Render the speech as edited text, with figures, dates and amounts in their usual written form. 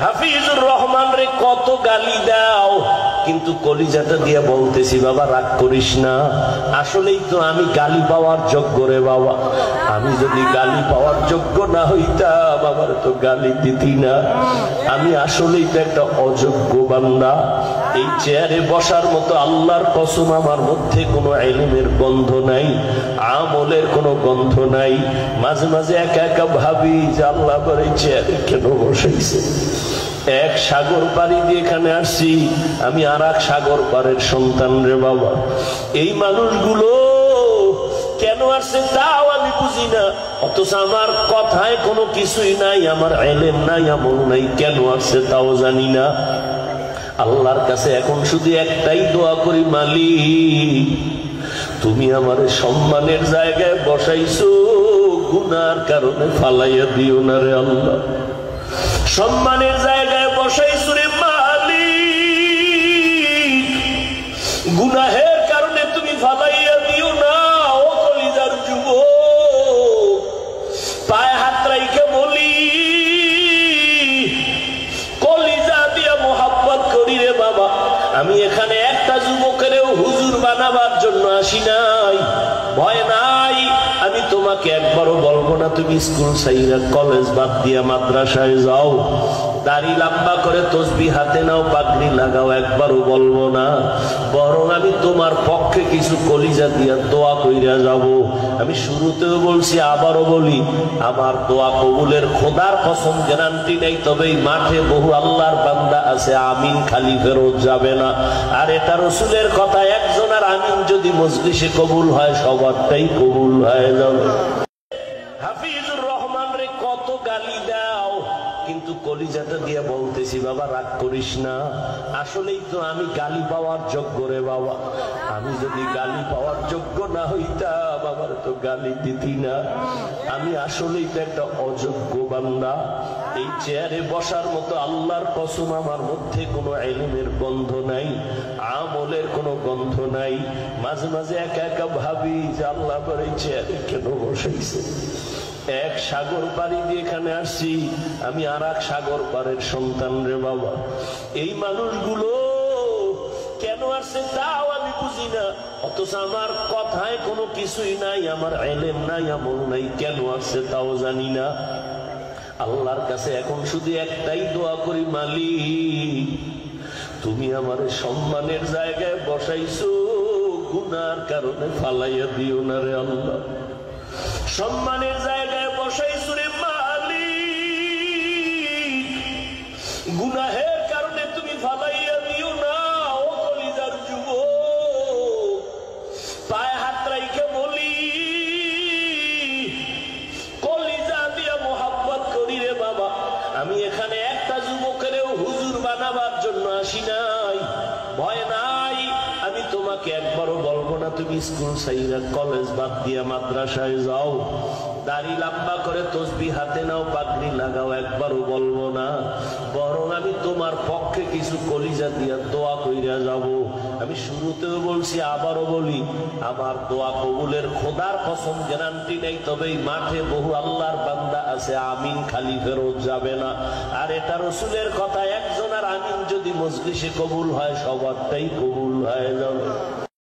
হাফিজুর রহমান রে কত গালি দাও, কিন্তু কলিজাটা দিয়ে বলতেছি বাবা রাগ করিস না, আসলেই তো আমি গালি পাওয়ার যোগ্য রে বাবা। আমি যদি গালি পাওয়ার যোগ্য না হইতাম আমার তো গালি দিতি না। আমি আসলেই তো একটা অযোগ্য বান্দা। এই চেয়ারে বসার মতো আল্লাহর কসম আমার মধ্যে কোনো ইলমের গন্ধ নাই, আমলের কোনো গন্ধ নাই। মাঝে মাঝে একা একা ভাবি যে আল্লাহ আমার এই চেয়ারে কেন বসাইছে। এক সাগর পাড়ি দিয়ে এখানে আসছি, আমি আর এক সাগর পাড়ের সন্তান রে বাবা। এই মানুষগুলো কেন আসছে তাও আমি বুঝি না, অথচ আমার কথায় কোনো কিছুই নাই, আমার ইলম নাই, আমল নাই, কেন আসছে তাও জানি না। আল্লাহর কাছে এখন শুধু একটাই দোয়া করি, মালিক তুমি আমার সম্মানের জায়গায় বসাইছো, গুনার কারণে ফালাইয়া দিও না রে আল্লাহ। সম্মানের জায়গায় বসাইছো রে মালিক, গুনাহের কারণে তুমি ফালাইয়া দিও না। ও কলিজার যুবক, পায়ে হাত রাইখে বলি, কলিজা দিয়া মোহাব্বত করি রে বাবা। আমি এখানে একটা যুবকেরও হুজুর বানাবার জন্য আসি নাই, ভয় নাই। আমি তোমাকে একবারও বলবো না তুমি স্কুল ছাইরা কলেজ বাদ দিয়া মাদ্রাসায় যাও, দাড়ি লম্বা করে তসবিহ হাতে নাও, পাগড়ি লাগাও, একবারও বলবো না। বরং আমি তোমার পক্ষে কিছু কলিজা দিয়া দোয়া কইরা যাব। আমি শুরুতেও বলছি, আবারও বলি, আমার দোয়া কবুলের খোদার কসম গ্যারান্টি নেই, তবে এই মাঠে বহু আল্লাহর বান্দা আছে আমিন খালি ফেরত যাবে না। আর এটা রসুলের কথা, একজন আর আমিন যদি মজলিসে কবুল হয় সবারটাই কবুল হয়ে যাবে। হাফিজুর রহমান রে কত গালি দাও, কিন্তু কলিজাটা দিয়ে বলতেছি বাবা রাগ করিস না, আসলেই তো আমি গালি পাওয়ার যোগ্য রে বাবা। আমি যদি গালি পাওয়ার যোগ্য না হইতাম আমার তো গালি দিতি না। আমি আসলেই তো একটা অযোগ্য বান্দা। এই চেয়ারে বসার মতো আল্লাহর কসম আমার মধ্যে কোনো ইলমের গন্ধ নাই, আমলের কোনো গন্ধ নাই। মাঝে মাঝে একা একা ভাবি যে আল্লাহ আমার এই চেয়ারে কেন বসাইছে। এক সাগর পাড়ি দিয়ে এখানে আসছি, আমি আর এক সাগর পাড়ের সন্তান রে বাবা। এই মানুষগুলো কেন আসছে তাও আমি বুঝি না, অথচ আমার কথায় কোনো কিছুই নাই, আমার ইলম নাই, আমল নাই, কেন আসছে তাও জানি না। আল্লাহর কাছে এখন শুধু একটাই দোয়া করি, মালিক তুমি আমার সম্মানের জায়গায় বসাইছো, গুনার কারণে ফালাইয়া দিও না রে আল্লাহ। সম্মানের জায়গায় বসাইছো রে মালিক, গুনাহের কারণে তুমি ফালাইয়া দিও না। ও কলিজার যুবক, পায়ে হাত রাইখে বলি, কলিজা দিয়া মোহাব্বত করি রে বাবা। আমি এখানে একটা যুবকেরও হুজুর বানাবার জন্য আসি নাই, ভয় নাই। আমি তোমাকে একবারও বলবো না তুমি স্কুল ছাইরা কলেজ বাদ দিয়া মাদ্রাসায় যাও, দাড়ি লম্বা করে তসবিহ হাতে নাও, পাগড়ি লাগাও, একবারও বলবো না। বরং আমি তোমার পক্ষে কিছু কলিজা দিয়া দোয়া কইরা যাব। আমি শুরুতেও বলছি, আবারও বলি, আমার দোয়া কবুলের খোদার কসম গ্যারান্টি নেই, তবে এই মাঠে বহু আল্লাহর বান্দা আছে আমিন খালি ফেরত যাবে না। আর এটা রসুলের কথা, একজন আর আমিন যদি মজলিসে কবুল হয় সবারটাই কবুল হয়ে যাবে।